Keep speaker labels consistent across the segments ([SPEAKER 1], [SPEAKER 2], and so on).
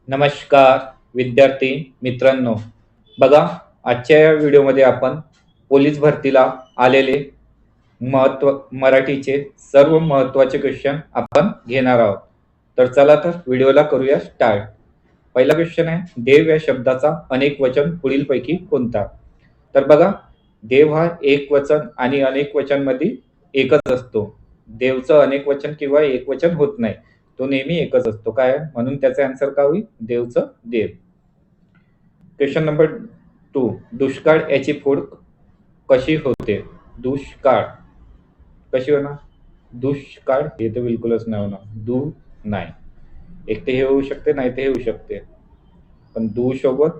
[SPEAKER 1] नमस्कार विद्यार्थी मित्रांनो. बघा, आजच्या या व्हिडिओमध्ये आपण पोलीस भरतीला आलेले मराठीचे सर्व महत्त्वाचे क्वेश्चन आपण घेणार आहोत. तर चला तर व्हिडिओला करूया स्टार्ट. पहिला क्वेश्चन आहे, देव या शब्दाचा अनेक वचन पुढीलपैकी कोणता? तर बघा, देव हा एक वचन आणि अनेक वचन मध्ये एकच असतो. देवचं अनेक वचन किंवा एक वचन होत नाही. तो नेहमी एकच असतो. काय? म्हणून त्याचा आन्सर काय होईल? देवचं देव. क्वेश्चन नंबर 2, दुष्काळ याची फोड कशी होते? दुष्काळ कशी होणार? दुष्काळ हे तर बिलकुलच नाही होणार. नाही. एक तर हे होऊ शकते, नाही तर हे होऊ शकते. पण दू सोबत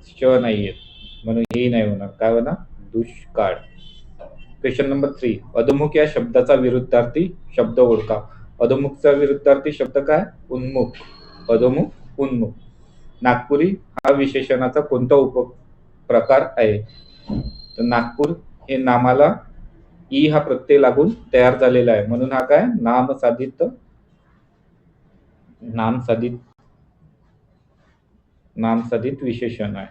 [SPEAKER 1] श नाहीये, म्हणून हे नाही होणार. काय होणार? दुष्काळ. क्वेश्चन नंबर 3, अधोमुख या शब्दाचा विरुद्धार्थी शब्द ओळखा. अधोमुखचा विरुद्धार्थी शब्द काय? उन्मुख. अधोमुख, उन्मुख. नागपुरी हा विशेषणाचा कोणता उपप्रकार आहे? तर नागपूर हे नामाला ई हा प्रत्यय लागून तयार झालेला आहे, म्हणून हा काय? नामसाधित विशेषण आहे.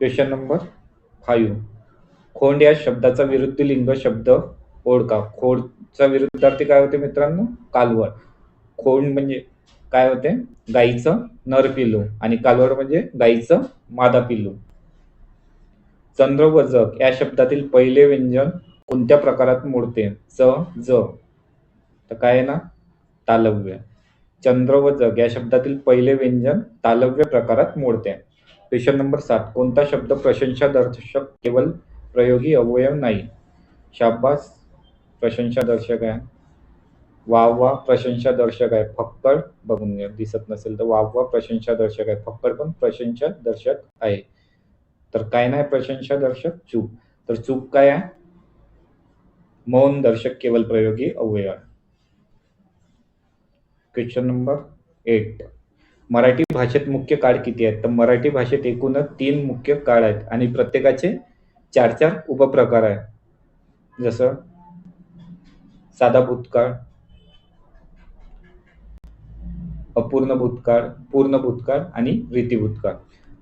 [SPEAKER 1] क्वेश्चन नंबर 5, खोंड या शब्दाचा विरुद्ध लिंग शब्द ओळखा. खोडचा विरुद्धार्थी काय होते मित्रांनो? कालवड. खोंड म्हणजे काय होते? गाईचं नर पिल्लू, आणि कालवड म्हणजे गाईचं मादा पिल्लू. चंद्र व जग या शब्दातील पहिले व्यंजन कोणत्या प्रकारात मोडते? च ज. तर काय आहे ना? तालव्य. चंद्र व जग या शब्दातील पहिले व्यंजन तालव्य प्रकारात मोडते. क्वेश्चन नंबर 7, कोणता शब्द प्रशंसादर्शक केवळ प्रयोगी अवयव नाही? शाबास प्रशंसादर्शक आहे. वाह प्रशंसादर्शक आहे. फक्कड बघून घ्या, दिसत नसेल तर वाह प्रशंसादर्शक आहे. फक्कड पण प्रशंसादर्शक आहे. तर काय नाही प्रशंसादर्शक? चूक. तर चूक काय आहे? मौन दर्शक केवळ प्रयोगी अवयव आहे. क्वेश्चन नंबर 8, मराठी भाषेत मुख्य काळ किती आहेत? तर मराठी भाषेत एकूणच 3 मुख्य काळ आहेत आणि प्रत्येकाचे 4-4 उपप्रकार आहेत. जसं साधा भूतकाळ, अपूर्ण भूतकाळ, पूर्ण भूतकाळ आणि रीती भूतकाळ.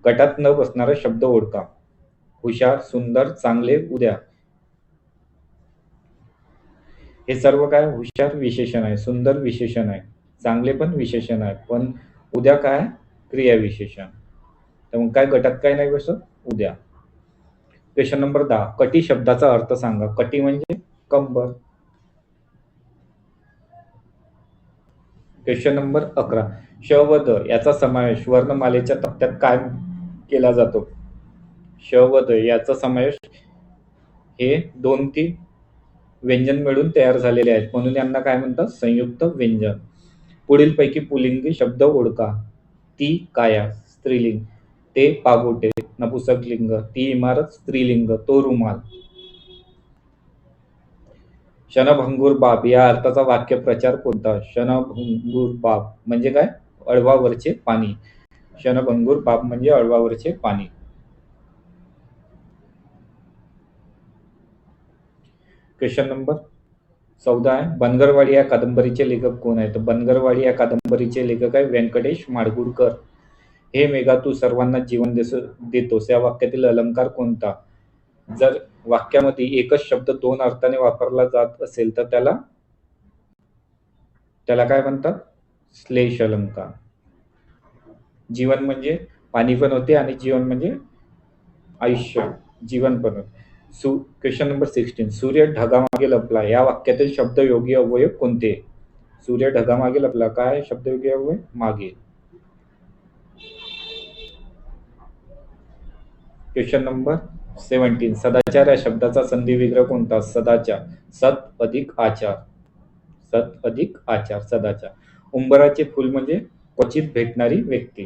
[SPEAKER 1] गटात न बसणारा शब्द ओळखा. हुशार, सुंदर, चांगले, उद्या. हे सर्व काय? हुशार विशेषण आहे, सुंदर विशेषण आहे, चांगले पण विशेषण आहे, पण उद्या काय? क्रिया विशेषण. तर मग काय गटात काय नाही बसत? उद्या. क्वेश्चन नंबर 10, कटी शब्दाचा अर्थ सांगा. कटी म्हणजे कंबर. क्वेश्चन नंबर 11, श व द याचा समावेश वर्णमालेच्या तक्त्यात काय केला जातो? श व द याचा समावेश हे 2-3 व्यंजन मिळून तयार झालेले आहेत, म्हणून यांना काय म्हणतात? संयुक्त व्यंजन. पुढीलपैकी पुल्लिंगी शब्द ओळखा. ती काया स्त्रीलिंग, ते पागोटे नपुंसकलिंग, ती इमारत स्त्रीलिंग, तो रुमाल. क्षणभंगूर बाब या अर्थाचा वाक्यप्रचार कोणता? क्षणभंगूर बाब म्हणजे काय? अळवावरचे पाणी. क्षणभंगूर बाब म्हणजे अळवावरचे पाणी. क्वेश्चन नंबर 14 आहे, बनगरवाडी या कादंबरीचे लेखक कोण आहेत? बनगरवाडी या कादंबरीचे लेखक आहे व्यंकटेश माडगूळकर. हे मेघा तू सर्वांना जीवन देतोस या वाक्यातील अलंकार कोणता? जर वाक्यामध्ये एकच शब्द 2 अर्थाने वापरला जात असेल तर त्याला काय म्हणतात? श्लेष अलंकार. जीवन म्हणजे पाणी पण होते आणि जीवन म्हणजे आयुष्य, जीवन पण होते. क्वेश्चन नंबर 16, सूर्य ढगामागे लपला या वाक्यातील शब्दयोगी अवयव कोणते? सूर्य ढगामागे लपला, काय शब्दयोगी अवयव? मागे. क्वेश्चन नंबर 17, सदाचार या शब्दाचा संधी विग्रह कोणता? सदाचार, सत अधिक आचार. सत अधिक आचार, सदाचार. उंबराचे फूल म्हणजे क्वचित भेटणारी व्यक्ती.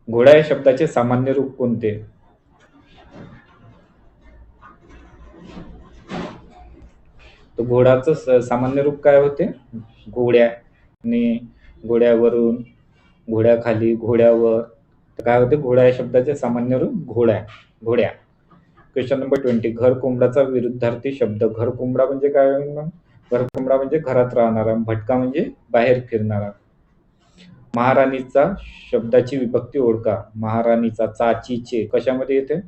[SPEAKER 1] घोडा या शब्दाचे सामान्य रूप कोणते? तर घोडाचं सामान्य रूप काय होते? घोड्या आणि घोड्यावरून, घोड्याखाली, घोड्यावर. तर काय होते? घोडा या शब्दाचे सामान्य रूप घोड्या. क्वेश्चन नंबर 20, घर कोंबडाचा विरुद्धार्थी शब्द. घर कोंबडा म्हणजे काय? घरकोंबडा म्हणजे घरात राहणारा, भटका म्हणजे बाहेर फिरणारा. महाराणीचा शब्दाची विभक्ती ओळखा. महाराणीचा चाचीचे कशामध्ये येते?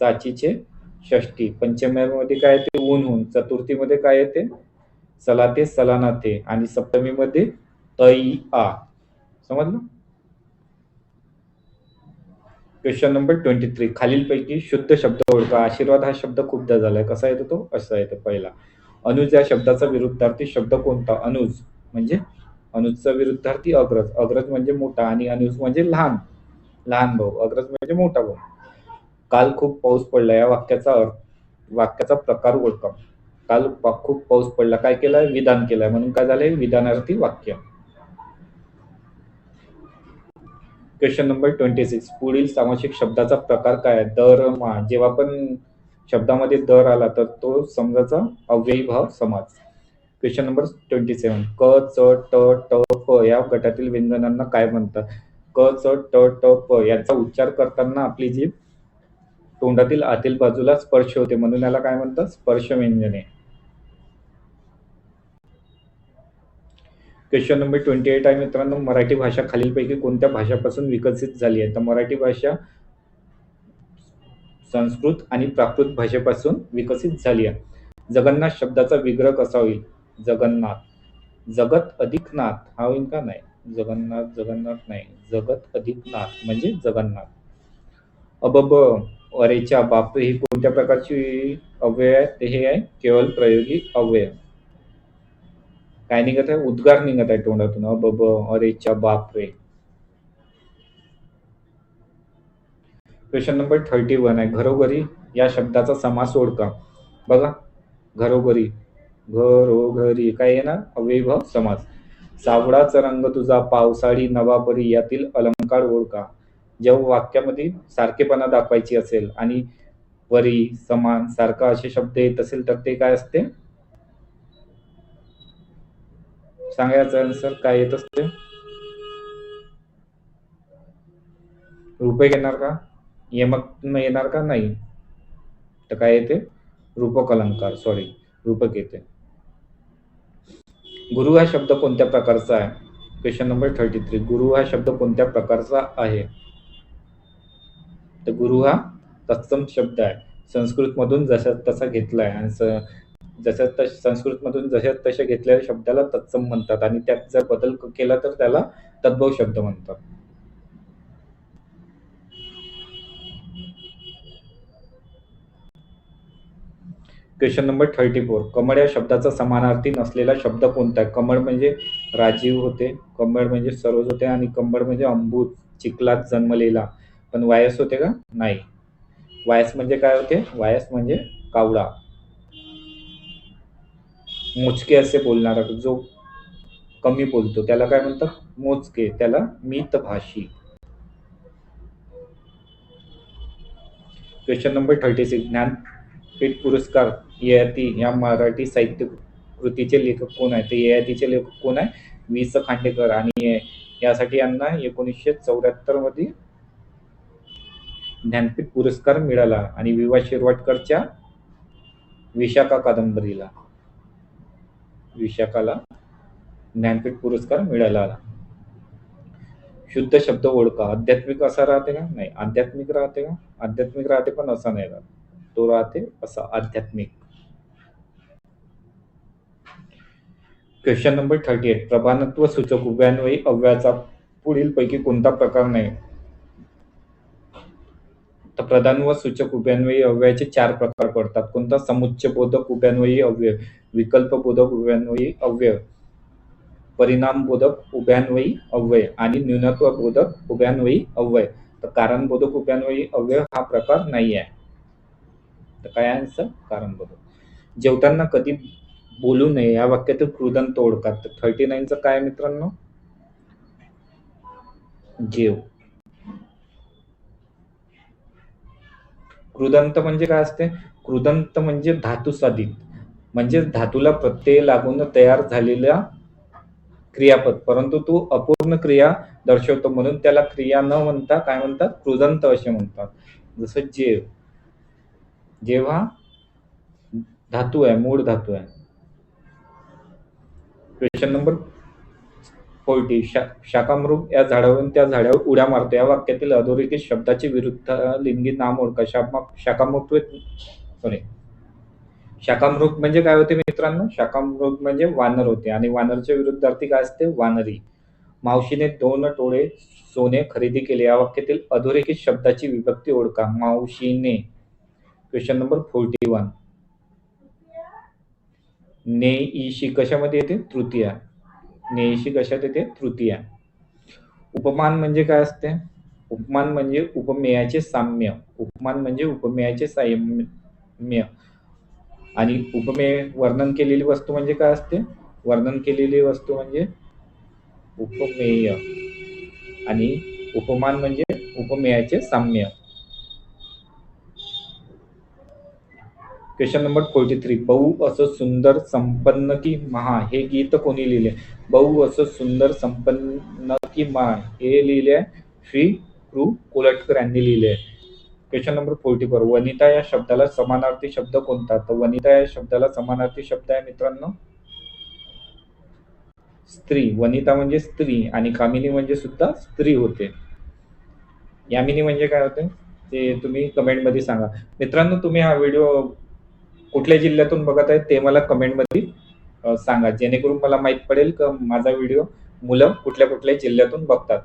[SPEAKER 1] चाचीचे षष्टी. पंचमीमध्ये काय येते? ऊन. चतुर्थीमध्ये काय येते? सलाते सलानाते. आणि सप्तमीमध्ये तई आ. समजलं? Question number 23. खालीलपैकी शुद्ध शब्द ओळखा. आशीर्वाद हा शब्द खूपदा झालाय. कसा येतो तो? असा येतो पहिला. अनुज या शब्दाचा विरुद्धार्थी शब्द कोणता? अनुज म्हणजे अनुजचा विरुद्धार्थी अग्रज. अग्रज म्हणजे मोठा आणि अनुज म्हणजे लहान. लहान भाऊ. अग्रज म्हणजे मोठा भाऊ. काल खूप पाऊस पडला या वाक्याचा प्रकार ओळखा. काल खूप पाऊस पडला. काय केलंय? विधान केलंय. म्हणून काय झालंय? विधानार्थी वाक्य. Question number 26. पुढील सामासिक शब्दाचा प्रकार काय आहे? दर मा. जेव्हा पण शब्दामध्ये दर आला तर तो समजाचा अव्ययी भाव समास. Question number 27. क च ट ट प या गटातील व्यंजनांना काय म्हणतात? क च ट ट प यांचा उच्चार करताना आपली जीभ तोंडातील आतील बाजूला स्पर्श होते, म्हणून याला काय म्हणतात? स्पर्श व्यंजने. क्वेश्चन नंबर 28 आहे मित्रांनो. मराठी भाषा खालीलपैकी कोणत्या भाषापासून विकसित झाली आहे? तर मराठी भाषा संस्कृत आणि प्राकृत भाषेपासून विकसित झाली आहे. जगन्नाथ शब्दाचा विग्रह कसा होईल? जगन्नाथ. जगत अधिक नाथ हा होईल का? नाही. जगन्नाथ नाही. जगत अधिक नाथ म्हणजे जगन्नाथ. अबब अरेच्या बापरे ही कोणत्या प्रकारची अव्यय आहे? ते हे आहे केवळ प्रयोगी अव्यय. काय निघत आहे? उद्गार निघत आहे तोंडातून. अबब अरेच्या बापरे. क्वेश्चन नंबर 31 आहे. घरोघरी या शब्दाचा समास ओळखा. बघा, घरोघरी. घरोघरी काय येणार? अव्ययीभाव समास. सावळाचा रंग तुझा पावसाळी नवापरी यातील अलंकार ओळखा. जेव्हा वाक्यामध्ये सारखेपणा दाखवायची असेल आणि परी, समान, सारखा असे शब्द येत असेल तर ते काय असते? सांगायचं आन्सर काय येत असते? रुपये घेणार का? यमक येणार का? नाही. तर काय येते? रूपक अलंकार. सॉरी, रूपक येते. गुरु हा शब्द कोणत्या प्रकारचा आहे? Question number 33. गुरु हा शब्द कोणत्या प्रकारचा आहे? तर गुरु हा तत्सम शब्द आहे. संस्कृतमधून जसा तसा घेतलाय आणि संस्कृतमधून जशा तशा घेतलेल्या शब्दाला तत्सम म्हणतात आणि त्यात जर बदल केला तर त्याला तद्भव शब्द म्हणतात. Question number 34. कमळ या शब्दाचा समानार्थी नसलेला शब्द कोणता आहे? कमळ म्हणजे राजीव होते, कमळ म्हणजे सरोज होते आणि कमळ म्हणजे अंबूत, चिखलात जन्मलेला. पण वायस होते का? नाही. वायस म्हणजे काय होते? वायस म्हणजे कावळा. मोजके असे बोलणारा जो कमी बोलतो त्याला काय म्हणतात? मोजके. त्याला मितभाषी. Question number 36. ज्ञानपीठ पुरस्कार ययाती या मराठी साहित्य कृतीचे लेखक कोण आहे? ते ययातीचे लेखक कोण आहे? वि स खांडेकर. आणि यासाठी यांना 1974 मध्ये ज्ञानपीठ पुरस्कार मिळाला आणि वि वा शिरवाडकरच्या विशाखा कादंबरीला विशाखाला ज्ञानपीठ पुरस्कार मिळाला. शुद्ध शब्द ओळखा. आध्यात्मिक असा राहते का? नाही. आध्यात्मिक राहते का? आध्यात्मिक राहते पण असा नाही राहत. तो राहते असा आध्यात्मिक. Question number 38. प्रधानत्व सूचक उभयान्वयी अव्ययाचा पुढील पैकी कोणता प्रकार नाही? तर प्रधान व सूचक उभयान्वयी अव्ययाचे 4 प्रकार पडतात. कोणता? समुच्चय बोधक उभयान्वयी अव्यय, विकल्प बोधक उभयान्वयी अव्यय, परिणाम बोधक उभयान्वयी अव्यय आणि न्यूनत्व बोधक उभयान्वयी अव्यय. तर कारण बोधक उभयान्वयी अव्यय हा प्रकार नाही आहे. तर काय आन्सर? कारण बोधक. जेवताना कधी बोलू नये या वाक्यातील कृदंत ओळखा. तर 39चं काय मित्रांनो? जेव. कृदंत म्हणजे काय असते? कृदंत म्हणजे धातू साधित, म्हणजे धातूला प्रत्यय लागून तयार झालेला क्रियापद, परंतु तो अपूर्ण क्रिया दर्शवतो म्हणून त्याला क्रिया न म्हणता काय म्हणतात? कृदंत असे म्हणतात. जसं जेव. जेव हा धातू आहे, मूळ धातू आहे. Question number 40. शाकामृग या झाडावरून त्या झाडावर उड्या मारतो या वाक्यातील अधोरेखित शब्दाचे विरुद्ध लिंगी नाम ओळखा. शाकामृग म्हणजे काय होते मित्रांनो? शाकामृग म्हणजे वानर होते आणि वानरच्या विरुद्धार्थी काय असते? वानरी. मावशीने 2 टोळे सोने खरेदी केले या वाक्यातील अधोरेखित शब्दाची विभक्ती ओळखा. मावशीने. Question number 41. नेईशी कशामध्ये येते? तृतीया. नेईशी कशात येते? तृतीया. उपमान म्हणजे काय असते? उपमान म्हणजे उपमेयाचे साम्य. उपमान म्हणजे उपमेयाचे साम्य. आणि उपमेय वर्णन केलेली वस्तू म्हणजे काय असते? वर्णन केलेली वस्तू म्हणजे उपमेय आणि उपमान म्हणजे उपमेयाचे साम्य. Question number 43. बहु असं सुंदर संपन्न की महा हे गीत कोणी लिहिले? बहु असं सुंदर संपन्न की महा हे लिहिले श्री कृ कोलटकर यांनी लिहिले. Question number 44. वनिता या शब्दाला समानार्थी शब्द कोणता? तर वनिता या शब्दाला समानार्थी शब्द आहे मित्रांनो स्त्री. वनिता म्हणजे स्त्री आणि कामिनी म्हणजे सुद्धा स्त्री होते. यामिनी म्हणजे काय होते ते तुम्ही कमेंट मध्ये सांगा. मित्रांनो, तुम्ही हा व्हिडिओ कुठल्या जिल्ह्यातून बघत आहे ते मला कमेंट मध्ये सांगा, जेणेकरून मला माहित पडेल की माझा व्हिडिओ मुलं कुठल्या कुठल्या जिल्ह्यातून बघतात.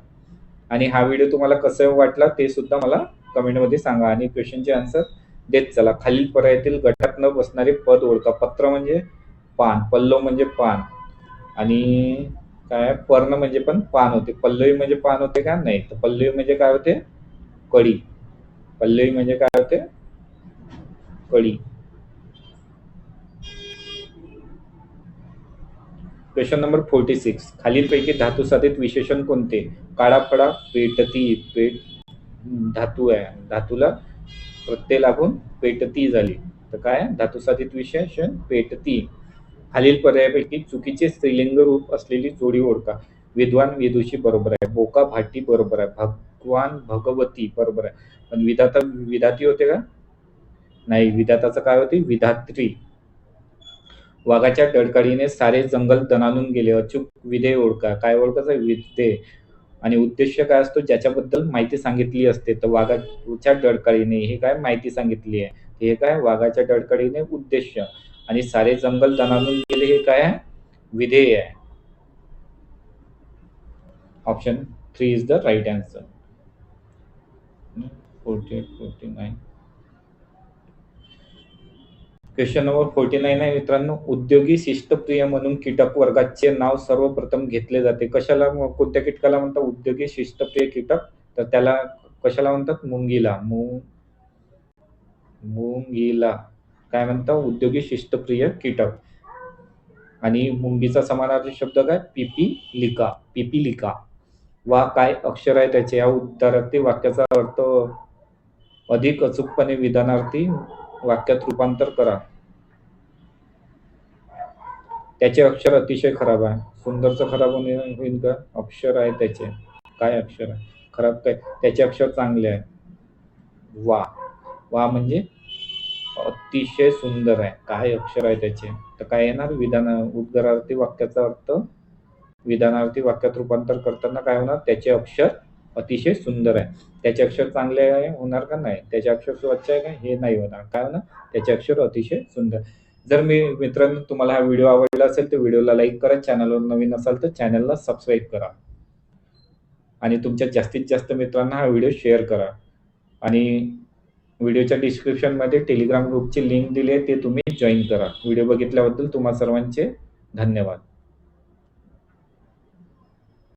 [SPEAKER 1] आणि हा व्हिडिओ तुम्हाला कसं वाटला ते सुद्धा मला कमेंट मध्ये सांगा आणि क्वेश्चनचे आन्सर देत चला. खालील पर्यायातील गटात न बसणारे पद ओळखा. पत्र म्हणजे पान, पल्लव म्हणजे पान आणि काय पर्ण म्हणजे पण पान होते. पल्लवी म्हणजे पान होते का? नाही. तर पल्लवी म्हणजे काय होते? कडी. पल्लवी म्हणजे काय होते? कडी. Question number 46. खालीलपैकी धातुसाधित विशेषण कोणते? काळा फडा, पेटती. पेट धातू आहे, धातूला प्रत्यय लागून पेटती झाली. तर काय धातुसाधित विशेषण? पेटती. खालील पर्यायापैकी चुकीचे स्त्रीलिंग रूप असलेली जोडी ओळखा. विद्वान विदुषी बरोबर आहे. बोका भाटी बरोबर आहे. भगवान भगवती बरोबर आहे. पण विधाता विधाती होते का? नाही. विधाताचं काय होते? विधात्री. वाघाच्या डडकाळीने सारे जंगल दणाणून गेले. अचूक विधेय ओळखा. काय ओळखायचं? विधेय. आणि उद्देश काय असतो? ज्याच्याबद्दल माहिती सांगितली असते. तर वाघाच्या डडकाळीने हे काय माहिती सांगितली आहे. हे काय? वाघाच्या डडकाळीने उद्देश. आणि सारे जंगल दणाणून गेले हे काय आहे? विधेय आहे. Option 3 is the right answer. 48, 49. Question number 49 आहे मित्रांनो. उद्योगी शिस्तप्रिय म्हणून कीटक वर्गाचे नाव सर्वप्रथम घेतले जाते. कशाला? कोणत्या कीटकाला म्हणतात उद्योगी शिस्तप्रिय कीटक? तर त्याला कशाला म्हणतात? मुंगीला. मुंगीला काय म्हणतात? उद्योगी शिस्तप्रिय कीटक. आणि मुंगीचा समानार्थी शब्द काय? पिपीलिका. पिपीलिका. वा काय अक्षर आहे त्याचे? या उत्तरार्थी वाक्याचा अर्थ अधिक अचूकपणे विधानार्थी वाक्यात रूपांतर करा. त्याचे अक्षर अतिशय खराब आहे. सुंदरचं खराब होईल का? अक्षर आहे त्याचे. काय अक्षर आहे? खराब काय? त्याचे अक्षर चांगले आहे. वा. वा म्हणजे अतिशय सुंदर आहे. काय अक्षर आहे त्याचे? तर काय येणार? उद्गारार्थी वाक्याचा अर्थ विधानार्थी वाक्यात रूपांतर करताना काय होणार? त्याचे अक्षर अतिशय सुंदर आहे. त्याचे अक्षर चांगले आहे होणार का? नाही. त्याचे अक्षर स्वच्छ आहे का? हे नाही होणार. काय होणार? त्याचे अक्षर अतिशय सुंदर. जर मित्रांनो तुम्हाला हा व्हिडिओ आवडला असेल तर व्हिडिओला लाईक करा. चॅनलवर नवीन असाल तर चॅनलला सबस्क्राईब करा आणि तुमच्या जास्तीत जास्त मित्रांना हा व्हिडिओ शेअर करा. आणि व्हिडिओच्या डिस्क्रिप्शन मध्ये टेलिग्राम ग्रुपची लिंक दिली आहे, ते तुम्ही जॉईन करा. व्हिडिओ बघितल्याबद्दल तुम्हा सर्वांचे धन्यवाद.